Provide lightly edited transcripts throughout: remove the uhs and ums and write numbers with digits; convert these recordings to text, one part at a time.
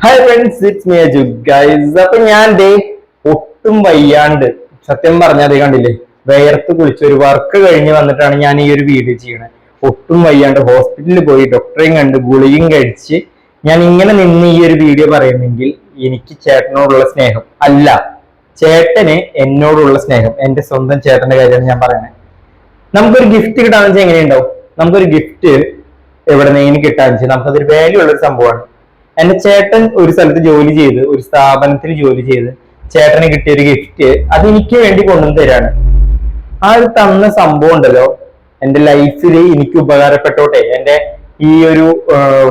Hi friends, it's me Aju guys. അപ്പൊ ഞാൻ ഒട്ടും വയ്യാണ്ട്, സത്യം പറഞ്ഞാൽ കണ്ടില്ലേ, വേർത്ത് കുളിച്ച് ഒരു വർക്ക് കഴിഞ്ഞ് വന്നിട്ടാണ് ഞാൻ ഈ ഒരു വീഡിയോ ചെയ്യണത്. ഒട്ടും വയ്യാണ്ട് ഹോസ്പിറ്റലിൽ പോയി ഡോക്ടറെയും കണ്ട് ഗുളികയും കഴിച്ച് ഞാൻ ഇങ്ങനെ നിന്ന് ഈ ഒരു വീഡിയോ പറയുന്നെങ്കിൽ എനിക്ക് ചേട്ടനോടുള്ള സ്നേഹം അല്ല, ചേട്ടന് എന്നോടുള്ള സ്നേഹം. എന്റെ സ്വന്തം ചേട്ടന്റെ കാര്യമാണ് ഞാൻ പറയുന്നത്. നമുക്കൊരു ഗിഫ്റ്റ് കിട്ടാന്ന് വെച്ചാൽ എങ്ങനെയുണ്ടാവും? നമുക്കൊരു ഗിഫ്റ്റ് എവിടെ നിന്ന് കിട്ടാന്ന് വെച്ചാൽ നമുക്കതൊരു വാല്യൂ ഉള്ള ഒരു സംഭവമാണ്. എന്റെ ചേട്ടൻ ഒരു സ്ഥലത്ത് ജോലി ചെയ്ത്, ഒരു സ്ഥാപനത്തിൽ ജോലി ചെയ്ത് ചേട്ടന് കിട്ടിയ ഒരു ഗിഫ്റ്റ് അത് എനിക്ക് വേണ്ടി കൊണ്ടുവന്ന് തരാണ്. ആ ഒരു തന്ന സംഭവം ഉണ്ടല്ലോ, എന്റെ ലൈഫിൽ എനിക്ക് ഉപകാരപ്പെട്ടോട്ടെ, എന്റെ ഈ ഒരു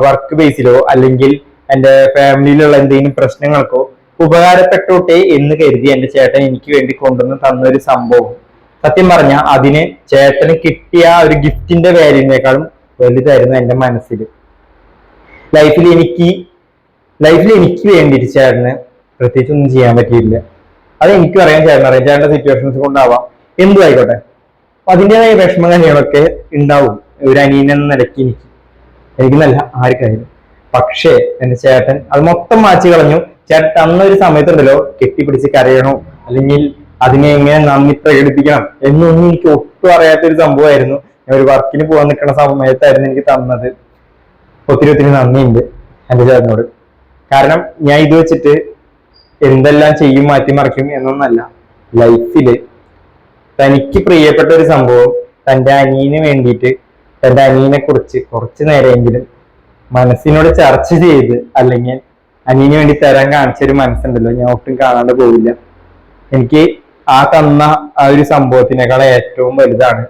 വർക്ക് ബേസിലോ അല്ലെങ്കിൽ എന്റെ ഫാമിലിയിലുള്ള എന്തെങ്കിലും പ്രശ്നങ്ങൾക്കോ ഉപകാരപ്പെട്ടോട്ടെ എന്ന് കരുതി എന്റെ ചേട്ടൻ എനിക്ക് വേണ്ടി കൊണ്ടുവന്ന് തന്ന ഒരു സംഭവം, സത്യം പറഞ്ഞ അതിന് ചേട്ടന് കിട്ടിയ ഒരു ഗിഫ്റ്റിന്റെ വാല്യൂവിനേക്കാളും വലുതായിരുന്നു എന്റെ മനസ്സിൽ. ലൈഫിൽ എനിക്ക് വേണ്ടിയിട്ട് ചേട്ടന് പ്രത്യേകിച്ച് ഒന്നും ചെയ്യാൻ പറ്റിയില്ല. അത് എനിക്കും അറിയാൻ, ചേട്ടനറിയാം. ചേട്ടന്റെ സിറ്റുവേഷൻസ് കൊണ്ടാവാം, എന്തും ആയിക്കോട്ടെ. അപ്പൊ അതിൻ്റെതായ വിഷമ കാര്യങ്ങളൊക്കെ ഉണ്ടാവും ഒരു അനിയൻ എന്ന നിലയ്ക്ക് എനിക്ക് നല്ല ആർക്കായിരുന്നു. പക്ഷേ എന്റെ ചേട്ടൻ അത് മൊത്തം മാറ്റി കളഞ്ഞു. ചേട്ടൻ തന്നൊരു സമയത്തുണ്ടല്ലോ, കെട്ടിപ്പിടിച്ച് കരയണോ അല്ലെങ്കിൽ അതിനെ എങ്ങനെ നന്ദി പ്രകടിപ്പിക്കണം എന്നൊന്നും എനിക്ക് ഒട്ടും അറിയാത്തൊരു സംഭവമായിരുന്നു. ഞാൻ ഒരു വർക്കിന് പോകാൻ നിൽക്കുന്ന സമയത്തായിരുന്നു എനിക്ക് തന്നത്. ഒത്തിരി നന്ദിയുണ്ട് എന്റെ ചേട്ടനോട്. കാരണം ഞാൻ ഇത് വെച്ചിട്ട് എന്തെല്ലാം ചെയ്യും, മാറ്റിമറിക്കും എന്നൊന്നല്ല. ലൈഫില് തനിക്ക് പ്രിയപ്പെട്ട ഒരു സംഭവം തന്റെ അനിയന് വേണ്ടിയിട്ട്, തന്റെ അനിയനെ കുറിച്ച് കുറച്ചു നേരമെങ്കിലും മനസ്സിനോട് ചർച്ച ചെയ്ത് അല്ലെങ്കിൽ അനിയന് വേണ്ടി തരാൻ കാണിച്ചൊരു മനസ്സുണ്ടല്ലോ, ഞാൻ ഒട്ടും കാണാണ്ട് പോവില്ല. എനിക്ക് ആ തന്ന ആ ഒരു സംഭവത്തിനേക്കാൾ ഏറ്റവും വലുതാണ്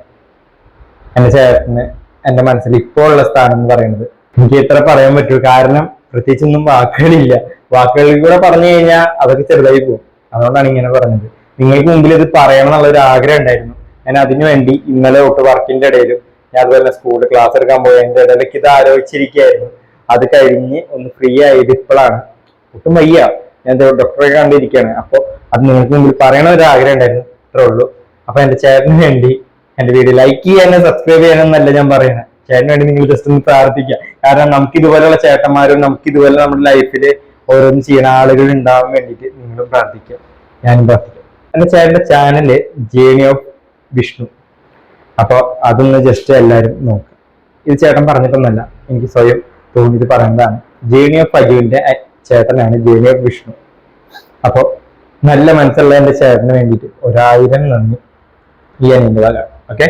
എന്റെ ചേട്ടന് എന്റെ മനസ്സിൽ ഇപ്പോൾ ഉള്ള സ്ഥാനം എന്ന് പറയുന്നത്. എനിക്ക് എത്ര പറയാൻ പറ്റൂ, കാരണം പ്രത്യേകിച്ചൊന്നും വാക്കുകളില്ല. വാക്കുകളിൽ കൂടെ പറഞ്ഞു കഴിഞ്ഞാൽ അതൊക്കെ ചെറുതായി പോകും. അതുകൊണ്ടാണ് ഇങ്ങനെ പറഞ്ഞത്. നിങ്ങൾക്ക് മുമ്പിൽ ഇത് പറയണം എന്നുള്ളൊരു ആഗ്രഹം ഉണ്ടായിരുന്നു. ഞാൻ അതിനു വേണ്ടി ഇന്നലെ തൊട്ട് വർക്കിന്റെ ഇടയിലും ഞാൻ അതുപോലെ സ്കൂളിൽ ക്ലാസ് എടുക്കാൻ പോയതിന്റെ ഇടയിലേക്ക് ഇത് ആലോചിച്ചിരിക്കുകയായിരുന്നു. അത് കഴിഞ്ഞ് ഒന്ന് ഫ്രീ ആയത് ഇപ്പോഴാണ്. ഒട്ടും വയ്യ, ഞാൻ ഡോക്ടറെ കണ്ടിരിക്കുകയാണ്. അപ്പോൾ അത് നിങ്ങൾക്ക് മുമ്പിൽ പറയണ ഒരു ആഗ്രഹം ഉണ്ടായിരുന്നു, അത്രേ ഉള്ളൂ. അപ്പൊ എന്റെ ചേട്ടന് വേണ്ടി എന്റെ വീഡിയോ ലൈക്ക് ചെയ്യാനും സബ്സ്ക്രൈബ് ചെയ്യാനൊന്നല്ല ഞാൻ പറയുന്നത്. ചേട്ടന് വേണ്ടി നിങ്ങൾ ജസ്റ്റ് ഒന്ന് പ്രാർത്ഥിക്കുക. കാരണം നമുക്ക് ഇതുപോലെയുള്ള ചേട്ടന്മാരും നമുക്ക് ഇതുപോലെ നമ്മുടെ ലൈഫിൽ ഓരോന്നും ചെയ്യുന്ന ആളുകൾ ഉണ്ടാവാൻ വേണ്ടിയിട്ട് നിങ്ങളും പ്രാർത്ഥിക്കുക, ഞാനും പ്രാർത്ഥിക്കാം. എന്റെ ചേട്ടന്റെ ചാനല് ജേണി ഓഫ് വിഷ്ണു. അപ്പൊ അതൊന്ന് ജസ്റ്റ് എല്ലാവരും നോക്കുക. ഇത് ചേട്ടൻ പറഞ്ഞിട്ടൊന്നല്ല, എനിക്ക് സ്വയം തോന്നിയിട്ട് പറയുന്നതാണ്. ജേണി ഓഫ് അജുവിന്റെ ചേട്ടനാണ് ജേണി ഓഫ് വിഷ്ണു. അപ്പൊ നല്ല മനസ്സുള്ള എന്റെ ചേട്ടന് വേണ്ടിയിട്ട് 1000 നന്ദി ഈ അനിയന്റെ ഭാഗമാണ്. ഓക്കെ.